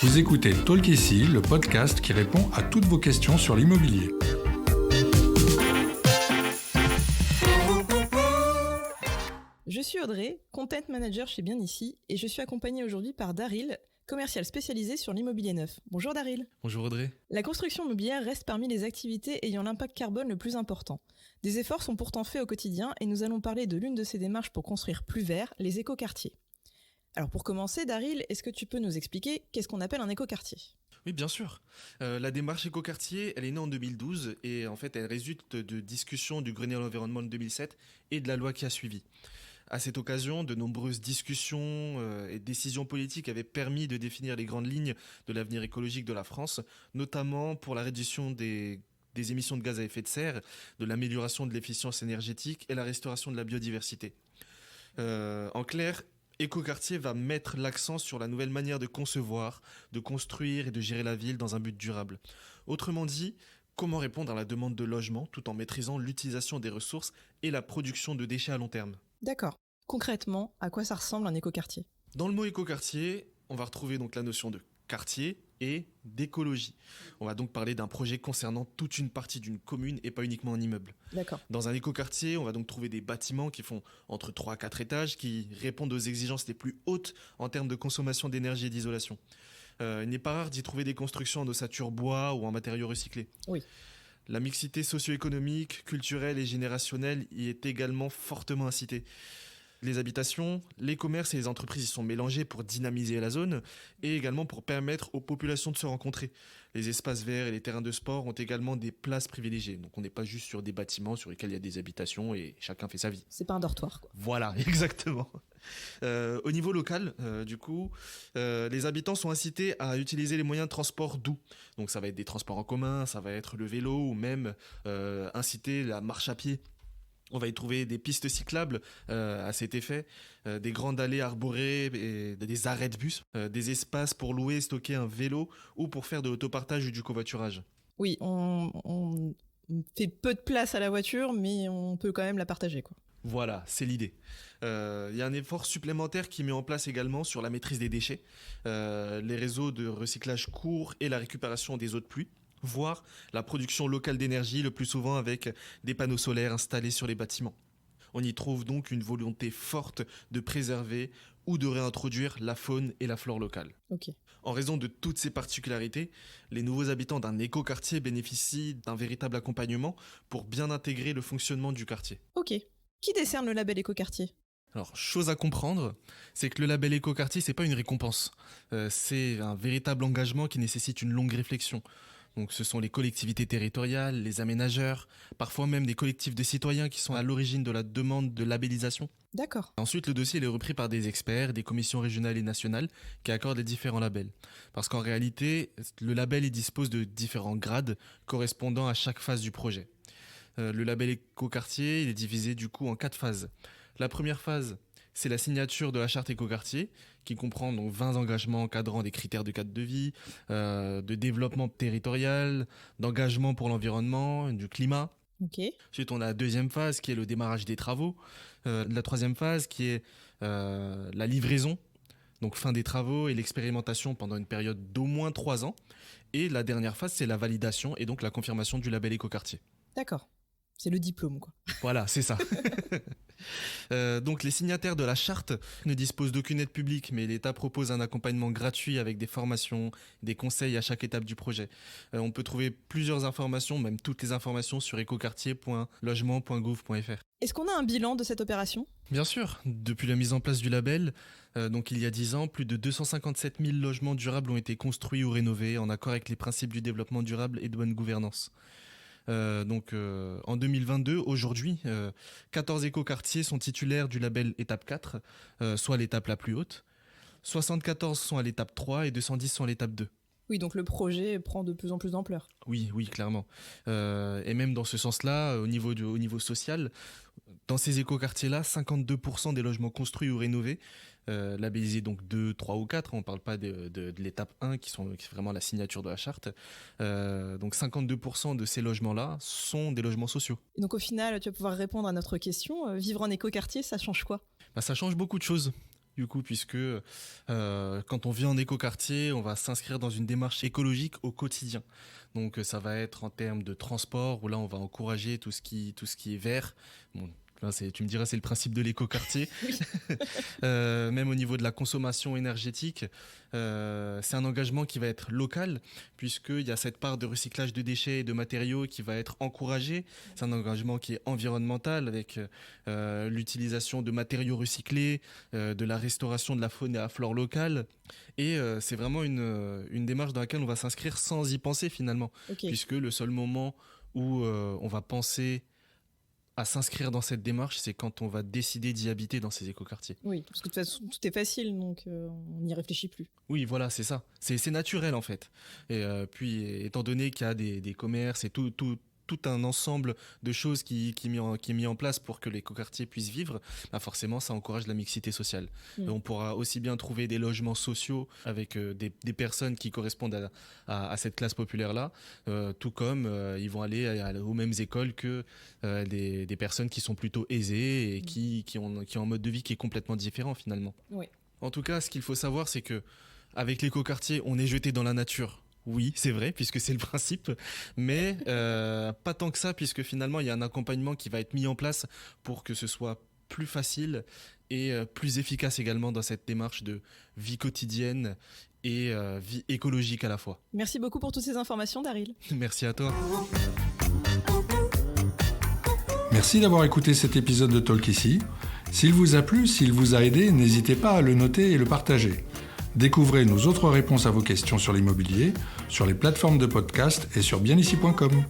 Vous écoutez Talk ici, le podcast qui répond à toutes vos questions sur l'immobilier. Je suis Audrey, Content Manager chez Bien Ici, et je suis accompagnée aujourd'hui par Daryl, commercial spécialisé sur l'immobilier neuf. Bonjour Daryl. Bonjour Audrey. La construction immobilière reste parmi les activités ayant l'impact carbone le plus important. Des efforts sont pourtant faits au quotidien et nous allons parler de l'une de ces démarches pour construire plus vert, les écoquartiers. Alors pour commencer, Daryl, est-ce que tu peux nous expliquer qu'est-ce qu'on appelle un écoquartier ? Oui, bien sûr. La démarche écoquartier, elle est née en 2012 et en fait, elle résulte de discussions du Grenelle de l'environnement de 2007 et de la loi qui a suivi. À cette occasion, de nombreuses discussions et décisions politiques avaient permis de définir les grandes lignes de l'avenir écologique de la France, notamment pour la réduction des émissions de gaz à effet de serre, de l'amélioration de l'efficience énergétique et la restauration de la biodiversité. En clair, Écoquartier va mettre l'accent sur la nouvelle manière de concevoir, de construire et de gérer la ville dans un but durable. Autrement dit, comment répondre à la demande de logement tout en maîtrisant l'utilisation des ressources et la production de déchets à long terme. D'accord. Concrètement, à quoi ça ressemble un écoquartier ? Dans le mot écoquartier, on va retrouver donc la notion de quartier et d'écologie. On va donc parler d'un projet concernant toute une partie d'une commune et pas uniquement un immeuble. D'accord. Dans un écoquartier, on va donc trouver des bâtiments qui font entre 3 à 4 étages, qui répondent aux exigences les plus hautes en termes de consommation d'énergie et d'isolation. Il n'est pas rare d'y trouver des constructions en ossature bois ou en matériaux recyclés. Oui. La mixité socio-économique, culturelle et générationnelle y est également fortement incitée. Les habitations, les commerces et les entreprises y sont mélangés pour dynamiser la zone et également pour permettre aux populations de se rencontrer. Les espaces verts et les terrains de sport ont également des places privilégiées. Donc on n'est pas juste sur des bâtiments sur lesquels il y a des habitations et chacun fait sa vie. C'est pas un dortoir, quoi. Voilà, exactement. Au niveau local, les habitants sont incités à utiliser les moyens de transport doux. Donc ça va être des transports en commun, ça va être le vélo ou même inciter la marche à pied. On va y trouver des pistes cyclables à cet effet, des grandes allées arborées, et des arrêts de bus, des espaces pour louer et stocker un vélo ou pour faire de l'autopartage ou du covoiturage. Oui, on fait peu de place à la voiture, mais on peut quand même la partager, quoi. Voilà, c'est l'idée. Y a un effort supplémentaire qui est mis en place également sur la maîtrise des déchets, les réseaux de recyclage courts et la récupération des eaux de pluie, voire la production locale d'énergie, le plus souvent avec des panneaux solaires installés sur les bâtiments. On y trouve donc une volonté forte de préserver ou de réintroduire la faune et la flore locale. Ok. En raison de toutes ces particularités, les nouveaux habitants d'un écoquartier bénéficient d'un véritable accompagnement pour bien intégrer le fonctionnement du quartier. Ok. Qui décerne le label écoquartier ? Alors, chose à comprendre, c'est que le label écoquartier, c'est pas une récompense. C'est un véritable engagement qui nécessite une longue réflexion. Donc, ce sont les collectivités territoriales, les aménageurs, parfois même des collectifs de citoyens qui sont à l'origine de la demande de labellisation. D'accord. Ensuite, le dossier il est repris par des experts, des commissions régionales et nationales qui accordent les différents labels. Parce qu'en réalité, le label il dispose de différents grades correspondant à chaque phase du projet. Le label écoquartier il est divisé du coup en 4 phases. La première phase, c'est la signature de la charte écoquartier, qui comprend donc 20 engagements encadrant des critères de cadre de vie, de développement territorial, d'engagement pour l'environnement, du climat. Ok. Ensuite, on a la deuxième phase qui est le démarrage des travaux. La troisième phase qui est la livraison, donc fin des travaux et l'expérimentation pendant une période d'au moins 3 ans. Et la dernière phase, c'est la validation et donc la confirmation du label écoquartier. D'accord. C'est le diplôme, quoi. Voilà, c'est ça. Donc les signataires de la charte ne disposent d'aucune aide publique, mais l'État propose un accompagnement gratuit avec des formations, des conseils à chaque étape du projet. On peut trouver plusieurs informations, même toutes les informations sur écoquartier.logement.gouv.fr. Est-ce qu'on a un bilan de cette opération ? Bien sûr, depuis la mise en place du label, donc il y a 10 ans, plus de 257 000 logements durables ont été construits ou rénovés en accord avec les principes du développement durable et de bonne gouvernance. En 2022, aujourd'hui, 14 écoquartiers sont titulaires du label étape 4, soit l'étape la plus haute. 74 sont à l'étape 3 et 210 sont à l'étape 2. Oui, donc le projet prend de plus en plus d'ampleur. Oui, clairement. Et même dans ce sens-là, au niveau social, dans ces écoquartiers-là, 52% des logements construits ou rénovés, labellisés donc 2, 3 ou 4, on ne parle pas de l'étape 1 qui est vraiment la signature de la charte, donc 52% de ces logements-là sont des logements sociaux. Et donc au final, tu vas pouvoir répondre à notre question, vivre en écoquartier, ça change quoi ? Ça change beaucoup de choses. du coup, puisque quand on vit en écoquartier, on va s'inscrire dans une démarche écologique au quotidien. Donc ça va être en termes de transport, où là on va encourager tout ce qui est vert. Bon, tu me diras, c'est le principe de l'écoquartier. Même au niveau de la consommation énergétique, c'est un engagement qui va être local, puisqu'il y a cette part de recyclage de déchets et de matériaux qui va être encouragée. C'est un engagement qui est environnemental, avec l'utilisation de matériaux recyclés, de la restauration de la faune et la flore locale. Et c'est vraiment une démarche dans laquelle on va s'inscrire sans y penser finalement, puisque le seul moment où on va penser à s'inscrire dans cette démarche, c'est quand on va décider d'y habiter dans ces écoquartiers. Oui, parce que de toute façon, tout est facile, donc on n'y réfléchit plus. Oui, voilà, c'est ça. C'est naturel, en fait. Et puis, étant donné qu'il y a des commerces et tout un ensemble de choses qui est mis en place pour que les écoquartiers puissent vivre, forcément, ça encourage la mixité sociale. Et on pourra aussi bien trouver des logements sociaux avec des personnes qui correspondent à cette classe populaire-là, tout comme ils vont aller aux mêmes écoles que des personnes qui sont plutôt aisées et qui ont un mode de vie qui est complètement différent, finalement. Oui. En tout cas, ce qu'il faut savoir, c'est que avec l'écoquartier, on est jeté dans la nature. Oui, c'est vrai, puisque c'est le principe, mais pas tant que ça, puisque finalement, il y a un accompagnement qui va être mis en place pour que ce soit plus facile et plus efficace également dans cette démarche de vie quotidienne et vie écologique à la fois. Merci beaucoup pour toutes ces informations, Daryl. Merci à toi. Merci d'avoir écouté cet épisode de Talk ici. S'il vous a plu, s'il vous a aidé, n'hésitez pas à le noter et le partager. Découvrez nos autres réponses à vos questions sur l'immobilier, sur les plateformes de podcast et sur bienici.com.